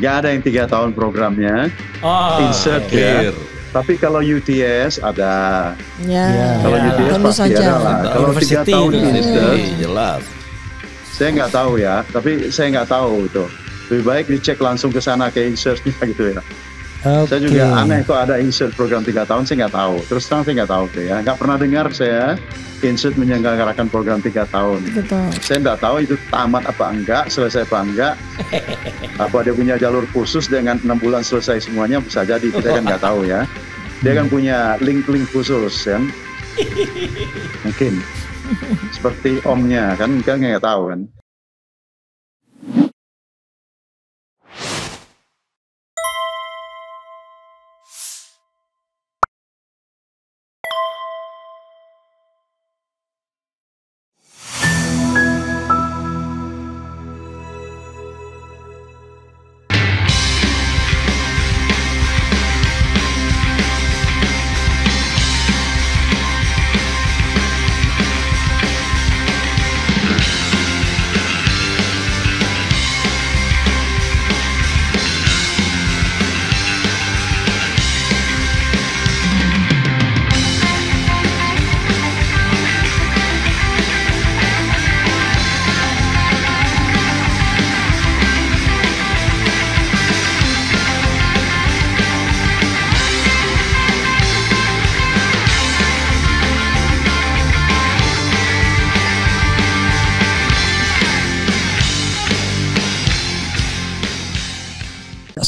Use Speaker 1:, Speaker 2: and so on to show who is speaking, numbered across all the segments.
Speaker 1: Nggak ada yang 3 tahun programnya. Insert ya. Tapi kalau UTS ada. Kalau UTS pasti ada lah. Kalau 3 tahun insert,
Speaker 2: jelas.
Speaker 1: Saya nggak tahu ya. Tapi saya nggak tahu itu. Lebih baik dicek langsung ke sana ke insertnya gitu ya. Saya juga aneh kok ada insert program 3 tahun, saya nggak tahu. Terus terang saya nggak tahu tuh ya. Nggak pernah dengar saya insert menyelenggarakan program 3 tahun. Saya nggak tahu itu tamat apa enggak, selesai apa enggak. Apa dia punya jalur khusus dengan 6 bulan selesai semuanya, bisa jadi, kita kan nggak tahu ya. Dia kan punya link-link khusus kan. Mungkin seperti omnya kan nggak tahu kan.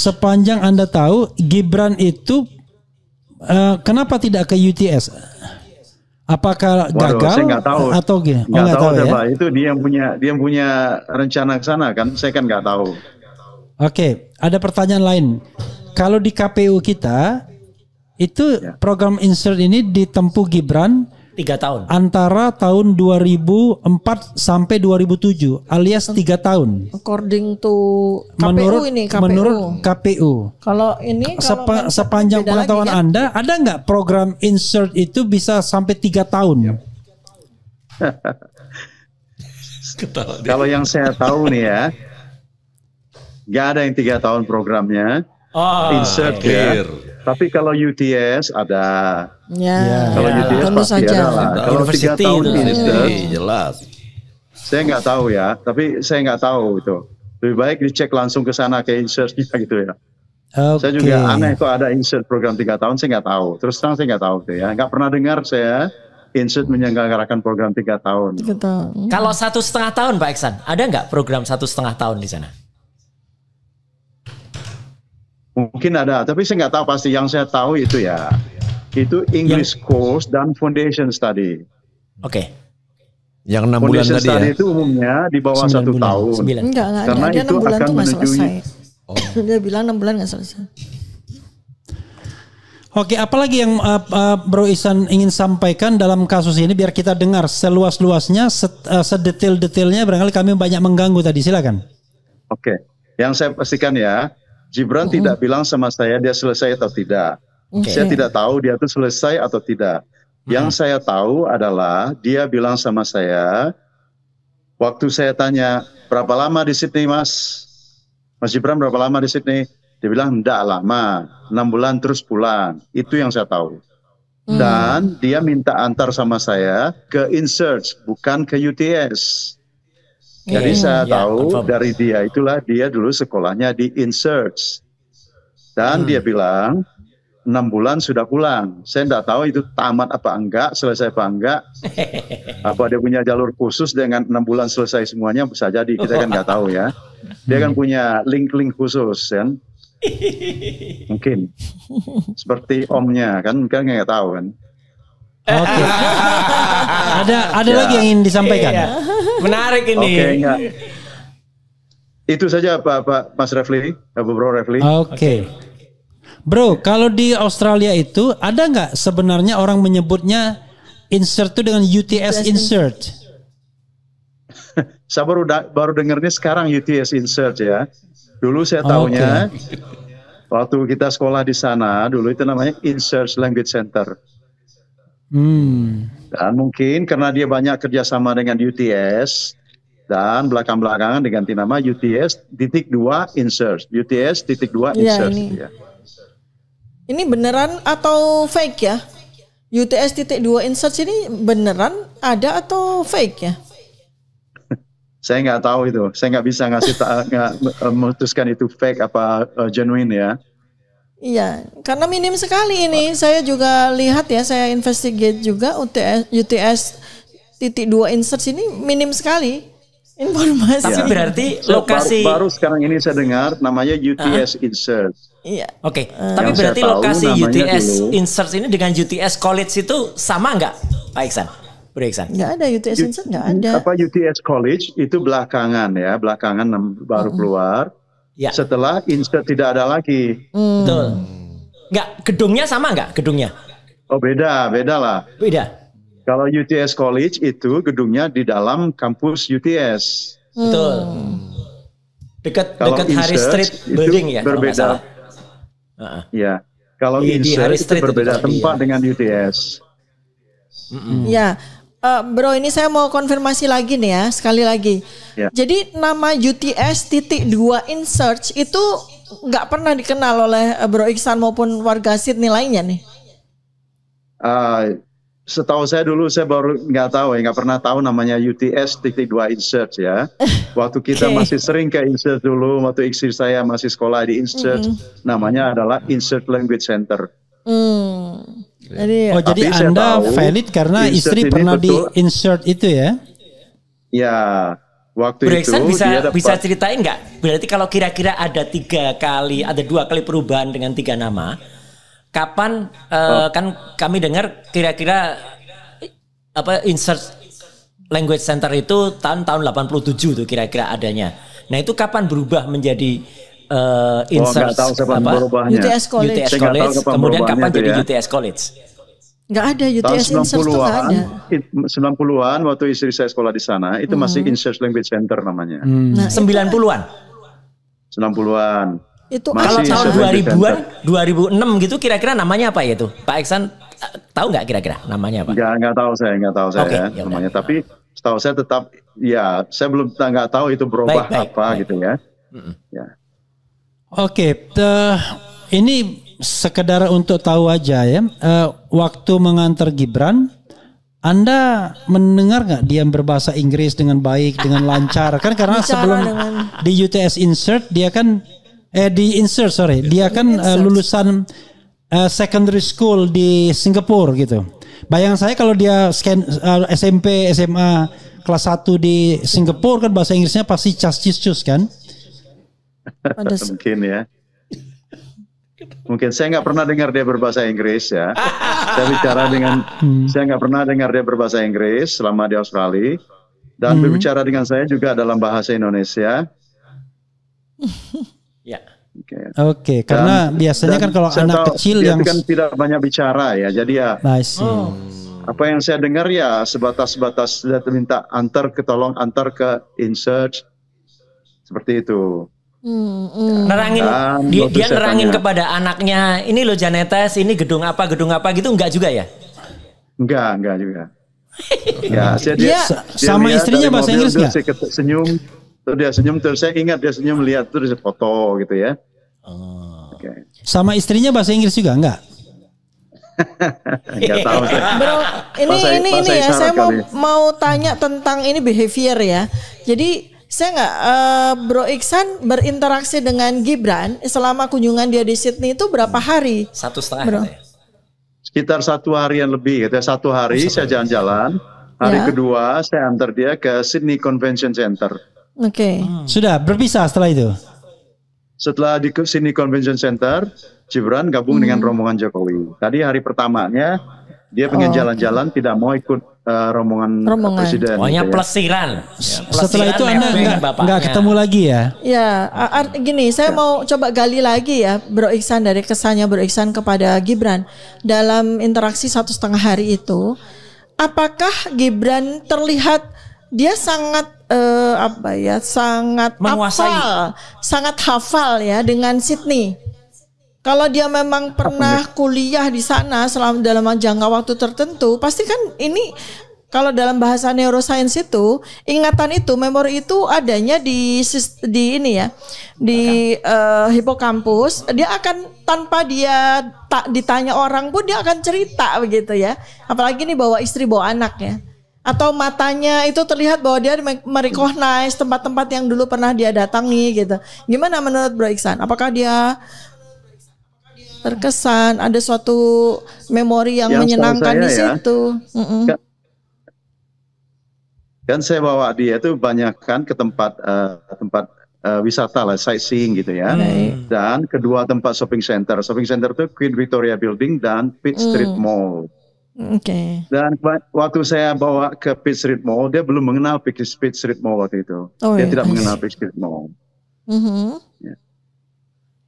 Speaker 3: Sepanjang Anda tahu, Gibran itu kenapa tidak ke UTS? Apakah gagal?
Speaker 1: Saya nggak tahu.
Speaker 3: Atau gimana?
Speaker 1: Nggak tahu ya.
Speaker 3: Ya?
Speaker 1: Itu dia yang punya rencana ke sana kan. Saya kan nggak tahu.
Speaker 3: Oke, ada pertanyaan lain. Kalau di KPU kita itu program insert ini ditempuh Gibran
Speaker 4: 3 tahun.
Speaker 3: Antara tahun 2004 sampai 2007 alias 3 tahun.
Speaker 5: According to KPU
Speaker 3: menurut KPU.
Speaker 5: Kalau ini
Speaker 3: sepanjang pengetahuan
Speaker 5: kan?
Speaker 3: Anda, ada nggak program insert itu bisa sampai 3 tahun?
Speaker 1: Kalau yang saya tahu nih ya, nggak ada yang 3 tahun programnya. Insert ya. Tapi kalau UTS ada. Kalau UTS pasti ada lah. Kalau 3 tahun insert,
Speaker 2: jelas.
Speaker 1: Saya nggak tahu ya. Tapi saya nggak tahu itu. Lebih baik dicek langsung ke sana ke insertnya gitu ya. Saya juga aneh kok ada insert program 3 tahun, saya nggak tahu. Terus terang saya nggak tahu tuh ya. Nggak pernah dengar saya insert menyelenggarakan program 3 tahun.
Speaker 4: Kalau 1,5 tahun Pak Iksan, ada nggak program 1,5 tahun di sana?
Speaker 1: Mungkin ada, tapi saya nggak tahu pasti. Yang saya tahu itu ya, itu English course dan foundation study.
Speaker 4: Oke.
Speaker 2: Yang 6 bulan
Speaker 1: foundation
Speaker 2: tadi
Speaker 1: study
Speaker 2: ya?
Speaker 1: itu umumnya di bawah 1 tahun.
Speaker 5: Enggak,
Speaker 1: karena
Speaker 5: dia
Speaker 1: itu
Speaker 5: 6 bulan
Speaker 1: akan
Speaker 5: tuh nggak selesai. Dia bilang 6 bulan nggak selesai.
Speaker 3: Oke, apalagi yang Bro Ihsan ingin sampaikan dalam kasus ini biar kita dengar seluas-luasnya, sedetail-detailnya, barangkali kami banyak mengganggu tadi, silakan.
Speaker 1: Oke, yang saya pastikan ya, Gibran tidak bilang sama saya dia selesai atau tidak. Saya tidak tahu dia itu selesai atau tidak. Yang saya tahu adalah dia bilang sama saya, waktu saya tanya, berapa lama di Sydney Mas Gibran berapa lama di Sydney? Dia bilang enggak lama, 6 bulan terus pulang. Itu yang saya tahu. Dan dia minta antar sama saya ke InSearch, bukan ke UTS. Jadi saya tahu dari dia itulah dia dulu sekolahnya di InSearch. Dan dia bilang 6 bulan sudah pulang. Saya tidak tahu itu tamat apa enggak, selesai apa enggak. Apa dia punya jalur khusus dengan 6 bulan selesai semuanya, bisa jadi, kita kan nggak tahu ya. Dia kan punya link-link khusus kan. Mungkin seperti omnya kan nggak tahu kan.
Speaker 3: Oke. Ada lagi yang ingin disampaikan?
Speaker 4: Menarik ini.
Speaker 1: Oke, enggak. Itu saja Pak Mas Refli, Bro Refli.
Speaker 3: Oke. Bro, kalau di Australia itu ada nggak sebenarnya orang menyebutnya insert itu dengan UTS insert?
Speaker 1: Saya baru dengarnya sekarang UTS insert ya. Dulu saya tahunya waktu kita sekolah di sana dulu itu namanya Insert Language Center. Dan mungkin karena dia banyak kerjasama dengan UTS, Dan belakang-belakangan diganti nama UTS-2 insert. UTS-2
Speaker 5: Ya,
Speaker 1: insert.
Speaker 5: ini.
Speaker 1: Ya.
Speaker 5: Ini beneran atau fake ya? UTS-2 insert ini beneran ada atau fake ya?
Speaker 1: Saya nggak tahu itu. Saya nggak bisa memutuskan itu fake apa genuine ya.
Speaker 5: Iya, karena minim sekali ini. Saya juga lihat ya, saya investigate juga UTS-2 insert ini minim sekali informasi.
Speaker 4: Tapi berarti lokasi
Speaker 1: baru sekarang ini saya dengar namanya UTS insert.
Speaker 5: Iya.
Speaker 4: Oke, tapi
Speaker 1: Yang
Speaker 4: berarti
Speaker 1: saya tahu
Speaker 4: lokasi
Speaker 1: namanya
Speaker 4: UTS
Speaker 1: dulu.
Speaker 4: insert ini dengan UTS college itu sama nggak, Pak Iksan? Bro Iksan?
Speaker 5: Nggak ada UTS insert, nggak ada.
Speaker 1: Apa UTS college itu belakangan ya, belakangan baru keluar.
Speaker 4: Ya,
Speaker 1: Setelah insert tidak ada lagi.
Speaker 4: betul. Nggak, gedungnya sama nggak gedungnya?
Speaker 1: Oh beda lah.
Speaker 4: Beda.
Speaker 1: Kalau UTS college itu gedungnya di dalam kampus UTS.
Speaker 4: Betul. Dekat
Speaker 1: Kalau
Speaker 4: Harry
Speaker 1: insert
Speaker 4: Street
Speaker 1: itu
Speaker 4: building ya, kalau nggak
Speaker 1: berbeda.
Speaker 4: salah.
Speaker 1: Ya, kalau
Speaker 4: Di
Speaker 1: insert
Speaker 4: Harry
Speaker 1: itu
Speaker 4: Street itu
Speaker 1: berbeda
Speaker 4: tadi,
Speaker 1: tempat
Speaker 4: ya.
Speaker 1: dengan UTS.
Speaker 5: Ya, Bro, ini saya mau konfirmasi lagi nih ya, sekali lagi.
Speaker 1: Ya.
Speaker 5: Jadi nama UTS-2 insert itu nggak pernah dikenal oleh Bro Iksan maupun warga Sydney lainnya nih.
Speaker 1: Setahu saya dulu saya baru nggak tahu ya, nggak pernah tahu namanya UTS-2 insert ya. Waktu kita
Speaker 5: Oke.
Speaker 1: masih sering ke insert dulu, waktu istri saya masih sekolah di insert, namanya adalah Insert Language Center.
Speaker 5: Jadi
Speaker 3: Oh, jadi
Speaker 1: Tapi saya
Speaker 3: Anda
Speaker 1: tahu
Speaker 3: valid karena
Speaker 1: insert
Speaker 3: istri
Speaker 1: ini
Speaker 3: pernah di
Speaker 1: betul.
Speaker 3: insert itu ya?
Speaker 1: Ya, waktu
Speaker 4: Bro
Speaker 1: itu
Speaker 4: Iksan
Speaker 1: dia dapat.
Speaker 4: bisa ceritain nggak? Berarti kalau kira-kira ada 2 kali perubahan dengan 3 nama, kapan kan kami dengar kira-kira apa insert language center itu tahun 87 tuh kira-kira adanya. Nah itu kapan berubah menjadi insert
Speaker 1: nggak tahu kapan berubahnya.
Speaker 5: UTS College.
Speaker 4: UTS
Speaker 1: Saya nggak tahu
Speaker 4: College,
Speaker 1: kapan
Speaker 4: kemudian
Speaker 1: perubahannya
Speaker 4: kapan
Speaker 1: tuh
Speaker 4: jadi
Speaker 1: ya.
Speaker 4: UTS College?
Speaker 5: nggak ada
Speaker 1: Tahun
Speaker 5: UTS insert tuh nggak ada.
Speaker 1: 90-an waktu istri saya sekolah di sana, itu masih Insert Language Center namanya.
Speaker 5: Nah,
Speaker 4: 90-an.
Speaker 1: 90-an.
Speaker 5: itu
Speaker 1: Masih
Speaker 4: Kalau
Speaker 5: ada.
Speaker 4: tahun
Speaker 1: insert language
Speaker 4: 2000-an, 2006 gitu kira-kira namanya apa ya itu? Pak Iksan tahu nggak kira-kira namanya apa?
Speaker 1: Nggak tahu saya
Speaker 4: Oke,
Speaker 1: ya,
Speaker 4: ya udah.
Speaker 1: namanya. Tapi setahu saya tetap, ya saya belum nggak tahu itu berubah
Speaker 4: Baik,
Speaker 1: apa
Speaker 4: baik.
Speaker 1: gitu ya. Ya.
Speaker 3: Oke, ini sekedar untuk tahu aja ya. Waktu mengantar Gibran, Anda mendengar nggak dia berbahasa Inggris dengan baik, dengan lancar? Kan karena
Speaker 5: Bicara
Speaker 3: sebelum
Speaker 5: dengan-
Speaker 3: di UTS insert dia kan dia kan lulusan secondary school di Singapura gitu. Bayangan saya kalau dia SMP, SMA kelas 1 di Singapura kan bahasa Inggrisnya pasti cas-cis-cus kan?
Speaker 1: Mungkin ya. Mungkin saya nggak pernah dengar dia berbahasa Inggris ya. Saya nggak pernah dengar dia berbahasa Inggris selama di Australia. Dan berbicara dengan saya juga dalam bahasa Indonesia.
Speaker 4: Ya.
Speaker 3: Oke, karena biasanya kan kalau
Speaker 1: saya
Speaker 3: anak
Speaker 1: tahu
Speaker 3: kecil
Speaker 1: dia
Speaker 3: yang
Speaker 1: kan tidak banyak bicara ya. Jadi ya
Speaker 3: I see.
Speaker 1: apa yang saya dengar ya sebatas dia minta tolong antar ke insert seperti itu.
Speaker 4: Nerangin
Speaker 1: Dan
Speaker 4: dia
Speaker 1: waktu saya
Speaker 4: nerangin
Speaker 1: tanya,
Speaker 4: kepada anaknya, ini loh Janetes, ini gedung apa gitu enggak juga ya?
Speaker 1: enggak juga. Ya,
Speaker 5: Dia
Speaker 3: sama
Speaker 1: lihat
Speaker 3: istrinya
Speaker 1: dari
Speaker 3: bahasa
Speaker 1: mobil,
Speaker 3: Inggris
Speaker 1: terus
Speaker 3: nggak?
Speaker 1: dia senyum, terus dia senyum, terus saya ingat dia senyum lihat terus dia foto gitu ya. Oke.
Speaker 3: Sama istrinya bahasa Inggris juga enggak?
Speaker 1: Enggak tahu saya.
Speaker 5: Bro,
Speaker 1: Bahasa
Speaker 5: ini ya,
Speaker 1: isyarat
Speaker 5: saya
Speaker 1: kali.
Speaker 5: mau tanya tentang ini behavior ya. Jadi saya nggak, Bro Iksan berinteraksi dengan Gibran selama kunjungan dia di Sydney itu berapa hari?
Speaker 4: 1,5
Speaker 5: Bro.
Speaker 4: katanya.
Speaker 1: Sekitar 1 harian lebih gitu ya. 1 hari saya jalan-jalan. Hari
Speaker 5: Ya.
Speaker 1: kedua saya antar dia ke Sydney Convention Center.
Speaker 5: Oke.
Speaker 3: Sudah berpisah setelah itu.
Speaker 1: Setelah di Sydney Convention Center, Gibran gabung dengan rombongan Jokowi. Tadi hari pertamanya dia pengen jalan-jalan, tidak mau ikut rombongan presiden.
Speaker 4: Pokoknya
Speaker 1: gitu ya.
Speaker 4: plesiran.
Speaker 3: Setelah itu Anda enggak ketemu lagi ya?
Speaker 5: Ya, gini, saya mau coba gali lagi ya, Bro Iksan, dari kesannya Bro Iksan kepada Gibran dalam interaksi 1,5 hari itu. Apakah Gibran terlihat dia sangat sangat
Speaker 4: Menguasai.
Speaker 5: sangat hafal ya dengan Sydney. Kalau dia memang pernah kuliah di sana selama dalam jangka waktu tertentu, pasti kan ini kalau dalam bahasa neuroscience itu ingatan itu, memori itu adanya di ini ya, di hipokampus. Dia akan tanpa dia tak ditanya orang pun dia akan cerita begitu ya. Apalagi nih bawa istri bawa anak ya. Atau matanya itu terlihat bahwa dia merecognize tempat-tempat yang dulu pernah dia datangi gitu. Gimana menurut Bro Iksan? Apakah dia terkesan ada suatu memori yang menyenangkan di situ?
Speaker 1: Kan saya bawa dia itu banyak kan ke tempat wisata lah, sightseeing gitu ya. Dan kedua tempat shopping center. Shopping center itu Queen Victoria Building dan Pitt Street Mall. Dan waktu saya bawa ke Pitt Street Mall, dia belum mengenal Pitt Street Mall waktu itu. Dia tidak mengenal Pitt Street Mall. Ya.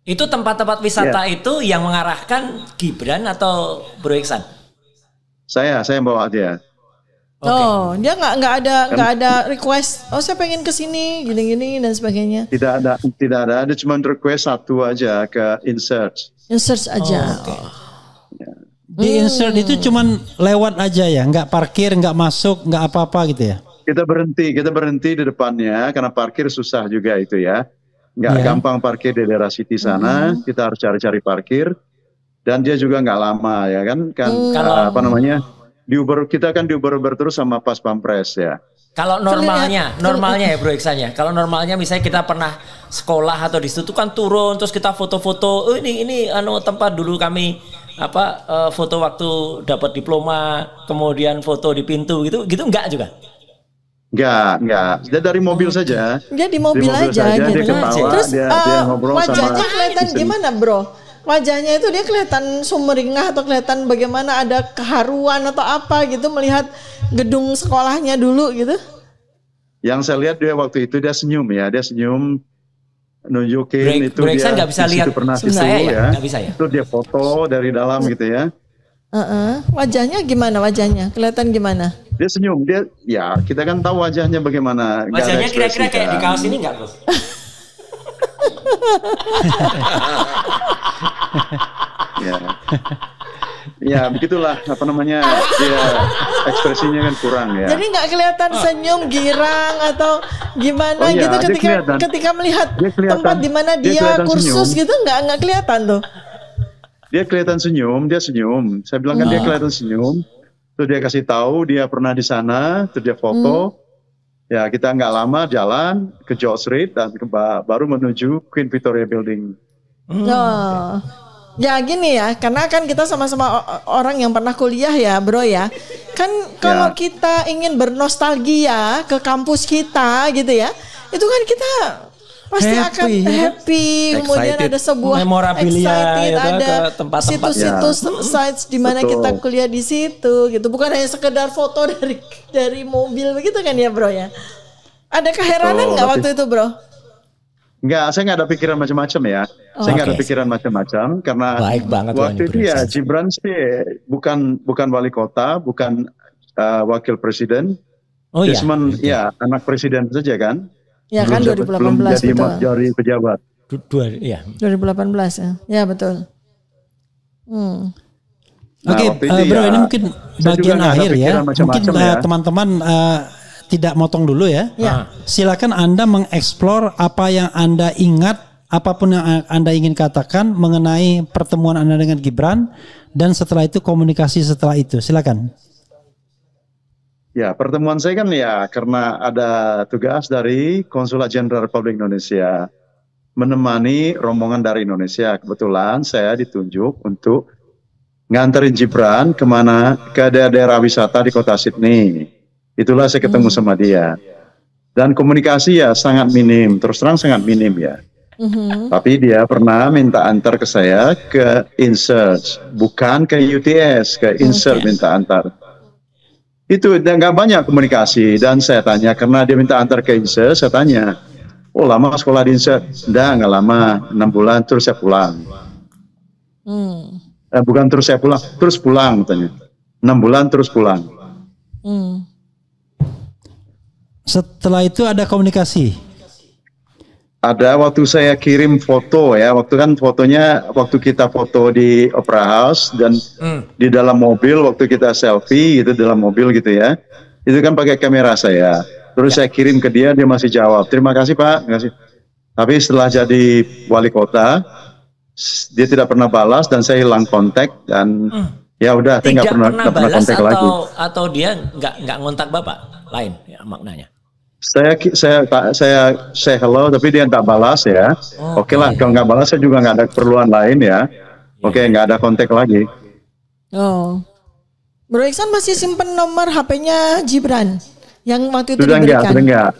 Speaker 4: Itu tempat-tempat wisata itu yang mengarahkan Gibran atau Bro Iksan? Saya
Speaker 1: bawa dia.
Speaker 5: Dia nggak ada request. Oh, saya pengen ke sini gini-gini dan sebagainya.
Speaker 1: Tidak ada. Ada cuma request satu aja ke insert
Speaker 5: aja.
Speaker 3: Di insert itu cuman lewat aja ya, nggak parkir, nggak masuk, nggak apa-apa gitu ya?
Speaker 1: Kita berhenti di depannya karena parkir susah juga itu ya. Nggak gampang parkir di daerah City sana, kita harus cari-cari parkir. Dan dia juga nggak lama ya kan, apa namanya, kita kan di Uber terus sama Pas Pampres ya.
Speaker 4: Kalau normalnya ya Bro Iksan ya. Kalau normalnya misalnya kita pernah sekolah atau di situ kan turun terus kita foto-foto. Oh ini tempat dulu kami foto waktu dapat diploma, kemudian foto di pintu gitu enggak juga?
Speaker 1: Enggak. Dia dari mobil saja.
Speaker 5: Dia di mobil aja gitu.
Speaker 1: Dia ketawa, terus dia ngobrol
Speaker 5: wajahnya
Speaker 1: sama
Speaker 5: kelihatan gimana, Bro? Wajahnya itu dia kelihatan sumringah atau kelihatan bagaimana ada keharuan atau apa gitu melihat gedung sekolahnya dulu gitu?
Speaker 1: Yang saya lihat dia waktu itu dia senyum nunjukin itu dia
Speaker 4: nggak bisa lihat
Speaker 1: pernah
Speaker 4: saya
Speaker 1: ya.
Speaker 4: Nggak bisa ya.
Speaker 1: Itu dia foto dari dalam gitu ya.
Speaker 5: Wajahnya gimana wajahnya? Kelihatan gimana?
Speaker 1: Dia senyum, kita kan tahu wajahnya bagaimana.
Speaker 4: Wajahnya kira-kira kayak di kaos ini nggak, Bro?
Speaker 1: Ya begitulah apa namanya, dia ekspresinya kan kurang ya.
Speaker 5: Jadi nggak kelihatan senyum girang atau gimana gitu ketika melihat tempat di mana dia kursus senyum. Gitu nggak kelihatan tuh.
Speaker 1: Dia kelihatan senyum, dia senyum. Saya bilang kan dia kelihatan senyum. Terus dia kasih tahu dia pernah di sana, terus dia foto. Ya kita nggak lama jalan ke George Street dan baru menuju Queen Victoria Building.
Speaker 5: Ya gini ya, karena kan kita sama-sama orang yang pernah kuliah ya Bro ya. Kan kalau kita ingin bernostalgia ke kampus kita gitu ya, itu kan kita pasti akan happy, kemudian ada sebuah
Speaker 4: memorabilia ya,
Speaker 5: ada
Speaker 4: tempat-tempat
Speaker 5: situs sites di mana kita kuliah di situ gitu. Bukan hanya sekedar foto dari mobil begitu kan ya Bro ya. Ada keheranan nggak waktu itu Bro?
Speaker 1: Enggak, saya nggak ada pikiran macam-macam ya. Saya nggak ada pikiran macam-macam karena waktu itu ya Gibran sih bukan wali kota, bukan wakil presiden. Dia cuma anak presiden saja kan. Ya kan 2018 betul. Jadi pejabat.
Speaker 5: 2018 ya. Ya betul.
Speaker 3: Oke, Bro, ini mungkin bagian akhir ya. Mungkin teman-teman tidak motong dulu ya. Silakan Anda mengeksplor apa yang Anda ingat, apapun yang Anda ingin katakan mengenai pertemuan Anda dengan Gibran, dan setelah itu komunikasi setelah itu. Silakan.
Speaker 1: Ya, pertemuan saya kan ya karena ada tugas dari Konsulat Jenderal Republik Indonesia menemani rombongan dari Indonesia. Kebetulan saya ditunjuk untuk nganterin Gibran ke daerah wisata di kota Sydney. Itulah saya ketemu sama dia. Dan komunikasi ya sangat minim, terus terang sangat minim ya. Tapi dia pernah minta antar ke saya ke InSearch, bukan ke UTS, ke InSearch minta antar. Itu nggak banyak komunikasi, dan saya tanya karena dia minta antar ke InSearch, saya tanya, oh lama sekolah di InSearch? Nggak lama, 6 bulan terus saya pulang. Bukan terus saya pulang, terus pulang katanya. 6 bulan terus pulang.
Speaker 3: Setelah itu ada komunikasi?
Speaker 1: Ada, waktu saya kirim foto ya, waktu kita foto di Opera House dan di dalam mobil waktu kita selfie gitu dalam mobil gitu ya. Itu kan pakai kamera saya. Terus saya kirim ke dia, dia masih jawab, terima kasih Pak. Terima kasih. Tapi setelah jadi wali kota, dia tidak pernah balas dan saya hilang kontak dan ya udah, saya nggak pernah
Speaker 4: balas
Speaker 1: kontak lagi.
Speaker 4: Atau dia nggak ngontak Bapak, lain ya maknanya.
Speaker 1: Saya say hello tapi dia nggak balas ya. Oke lah, kalau nggak balas saya juga nggak ada keperluan lain ya. Oke, nggak ada kontak lagi.
Speaker 5: Oh, Bro Iksan masih simpen nomor HP-nya Gibran yang waktu itu
Speaker 1: Sudah
Speaker 5: diberikan?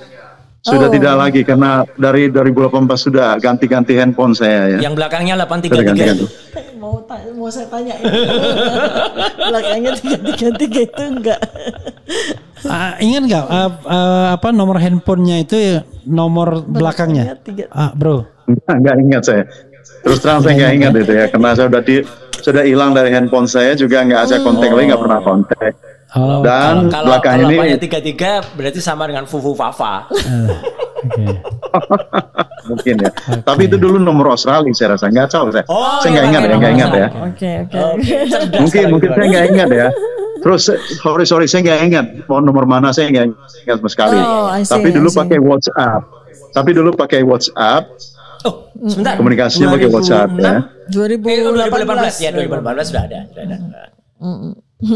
Speaker 1: Sudah tidak lagi karena dari 2018 sudah ganti-ganti handphone saya ya.
Speaker 4: Yang belakangnya 833 itu.
Speaker 5: Mau saya tanya belakangnya 333 itu enggak?
Speaker 3: Ingat nggak apa nomor handphonenya itu nomor belakangnya? Bro.
Speaker 1: Nggak ingat saya. Terus terang saya nggak ingat itu ya, karena saya sudah hilang dari handphone saya juga, nggak ada kontak lagi, nggak pernah kontak. Dan belakang ini.
Speaker 4: Kalau 3 berarti sama dengan Fufu Fafa.
Speaker 1: Mungkin ya. Tapi itu dulu nomor Australia saya rasa, nggak tahu saya. Saya nggak ingat ya.
Speaker 5: Oke.
Speaker 1: Mungkin saya nggak ingat ya. Terus sorry saya nggak ingat nomor mana, saya nggak ingat sama sekali. Tapi dulu pakai WhatsApp.
Speaker 4: Oh, sebentar.
Speaker 1: Komunikasinya pakai WhatsApp ya.
Speaker 4: 2018 ya, 2018 sudah ada.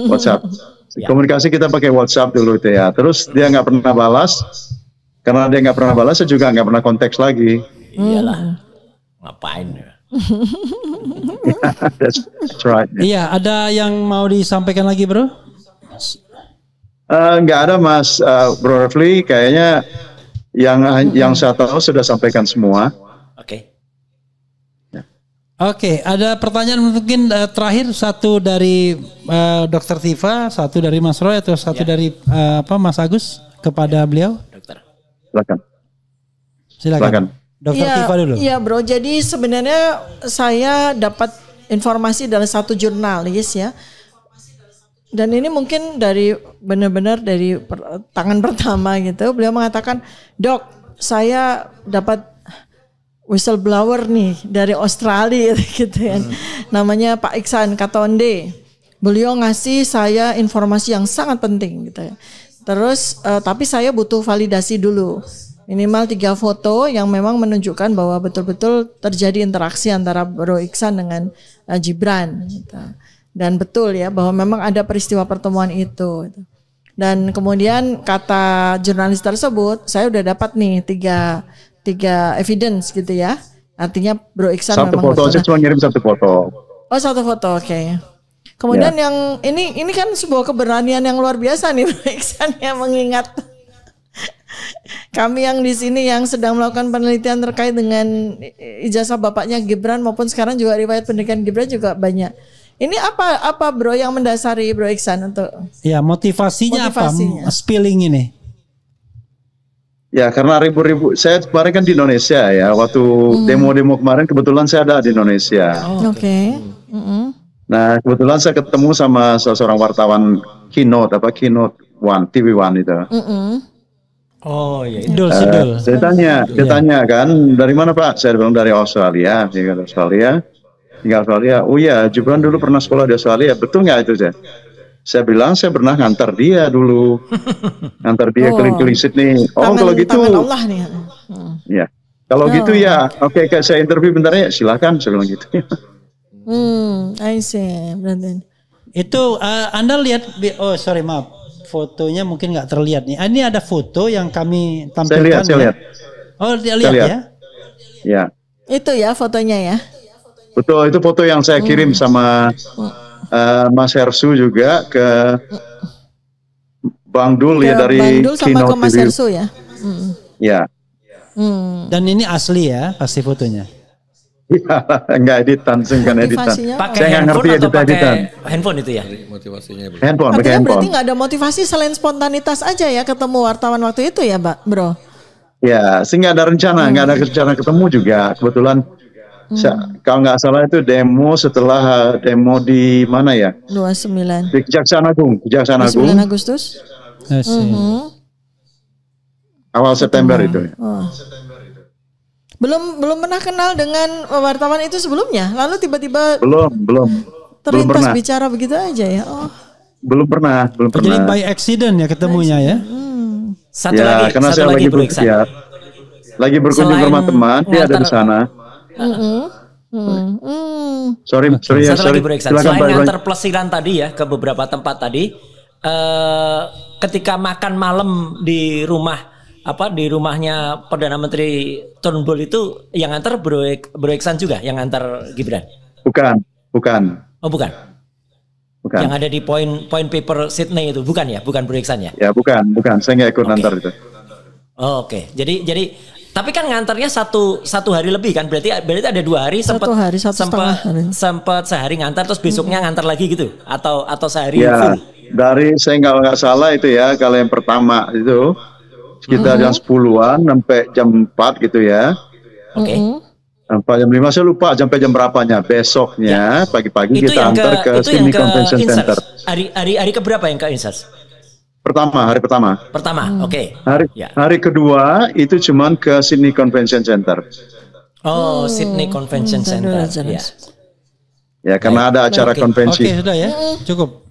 Speaker 1: WhatsApp. Komunikasi kita pakai WhatsApp dulu itu ya. Terus dia nggak pernah balas. Karena dia nggak pernah balas, saya juga nggak pernah konteks lagi.
Speaker 4: Iyalah, ngapain?
Speaker 1: That's right.
Speaker 3: Iya, ada yang mau disampaikan lagi, Bro?
Speaker 1: Nggak ada, Mas Bro Refli. Kayaknya yang saya tahu sudah sampaikan semua.
Speaker 4: Oke.
Speaker 3: Oke, ada pertanyaan mungkin terakhir, satu dari Dr. Tifa, satu dari Mas Roy, atau satu dari Mas Agus kepada beliau. Silakan. Dokter Tifa dulu.
Speaker 5: Iya Bro, jadi sebenarnya saya dapat informasi dari satu jurnalis ya. Dan ini mungkin dari benar-benar dari tangan pertama gitu. Beliau mengatakan, "Dok, saya dapat whistleblower nih dari Australia gitu kan. Namanya Pak Iksan Katonde. Beliau ngasih saya informasi yang sangat penting gitu ya. Terus tapi saya butuh validasi dulu. Minimal 3 foto yang memang menunjukkan bahwa betul-betul terjadi interaksi antara Bro Iksan dengan Gibran gitu. Dan betul ya bahwa memang ada peristiwa pertemuan itu gitu. Dan kemudian kata jurnalis tersebut, saya udah dapat nih tiga evidence gitu ya. Artinya Bro Iksan
Speaker 1: satu
Speaker 5: memang
Speaker 1: foto, saya cuma ngirim 1 foto.
Speaker 5: Oh, 1 foto, oke. Kemudian yang ini kan sebuah keberanian yang luar biasa nih Bro Iksan yang mengingat kami yang di sini yang sedang melakukan penelitian terkait dengan ijazah bapaknya Gibran maupun sekarang juga riwayat pendidikan Gibran juga banyak. Ini apa Bro yang mendasari Bro Iksan untuk
Speaker 3: motivasinya apa spilling ini?
Speaker 1: Ya karena ribu-ribu, saya kemarin kan di Indonesia ya, waktu demo-demo kemarin kebetulan saya ada di Indonesia.
Speaker 5: Oke.
Speaker 1: Nah kebetulan saya ketemu sama seorang wartawan Keynote One, TV One itu.
Speaker 4: Oh iya.
Speaker 1: Saya tanya kan, dari mana Pak? Saya bilang dari Australia. Dia kata Australia. Oh iya, Gibran dulu pernah sekolah di Australia. Betul nggak itu saya bilang saya pernah ngantar dia dulu. Ngantar dia keliling-keliling Sydney. Oh kalau gitu.
Speaker 5: Allah nih.
Speaker 1: Ya. Kalau gitu ya, oke, saya interview bentar ya, silakan, saya bilang gitu.
Speaker 5: I see. Berarti.
Speaker 3: Itu Anda lihat, maaf, fotonya mungkin nggak terlihat nih. Ini ada foto yang kami tampilkan.
Speaker 1: Saya lihat.
Speaker 3: Oh, dia lihat ya?
Speaker 1: Ya.
Speaker 5: Itu ya fotonya ya.
Speaker 1: Betul, itu foto yang saya kirim sama Mas Hersu juga ke Bang Dul ya dari
Speaker 5: Bang Dul sama
Speaker 1: Keynote
Speaker 5: ke Mas
Speaker 1: TV.
Speaker 5: Hersu ya.
Speaker 1: Ya.
Speaker 3: Dan ini asli ya, pasti fotonya.
Speaker 1: Ya, enggak editan, saya nggak ngerti editan.
Speaker 4: Handphone itu ya?
Speaker 6: Motivasinya
Speaker 1: Handphone, pakai
Speaker 5: Artinya
Speaker 1: handphone.
Speaker 5: berarti nggak ada motivasi selain spontanitas aja ya ketemu wartawan waktu itu ya, Bro?
Speaker 1: Ya, sih nggak ada rencana, ketemu juga. Kebetulan, kalau nggak salah itu demo setelah demo di mana ya?
Speaker 5: 29.
Speaker 1: Di Kejaksaan Agung.
Speaker 5: 9 Agustus.
Speaker 1: Awal September itu.
Speaker 5: Belum pernah kenal dengan wartawan itu sebelumnya, lalu tiba-tiba
Speaker 1: belum
Speaker 5: terlintas
Speaker 1: pernah.
Speaker 5: bicara begitu aja ya.
Speaker 1: Belum pernah.
Speaker 3: Jadi by accident ya ketemunya ya.
Speaker 4: Satu lagi,
Speaker 1: karena saya lagi lagi berkunjung ke rumah teman, dia ada di sana. Sorry.
Speaker 4: Lagi Bro Iksan. Selain ngantar pelesiran tadi ya ke beberapa tempat tadi, ketika makan malam di rumahnya Perdana Menteri Turnbull itu yang ngantar Bro Iksan juga yang ngantar Gibran? Bukan. Oh bukan. Yang ada di point paper Sydney itu bukan ya? Bukan Bro Iksan ya?
Speaker 1: Ya bukan. Saya nggak ikut ngantar itu.
Speaker 4: Oh, Oke. Jadi tapi kan ngantarnya satu hari lebih kan? Berarti ada 2 hari sempat sehari ngantar terus besoknya ngantar lagi gitu? Atau sehari full?
Speaker 1: Dari saya nggak salah itu ya, kalau yang pertama itu sekitar jam 10-an sampai jam 4 gitu ya.
Speaker 4: Oke.
Speaker 1: Sampai jam 5 saya lupa sampai jam berapanya. Besoknya pagi-pagi kita antar ke Sydney Convention Center.
Speaker 4: Hari keberapa yang ke Insert?
Speaker 1: Hari pertama.
Speaker 4: Oke.
Speaker 1: Hari kedua itu cuman ke Sydney Convention Center.
Speaker 4: Oh, Sydney Convention Center.
Speaker 1: Ya, karena ada acara konvensi.
Speaker 3: Oke, sudah ya. Cukup.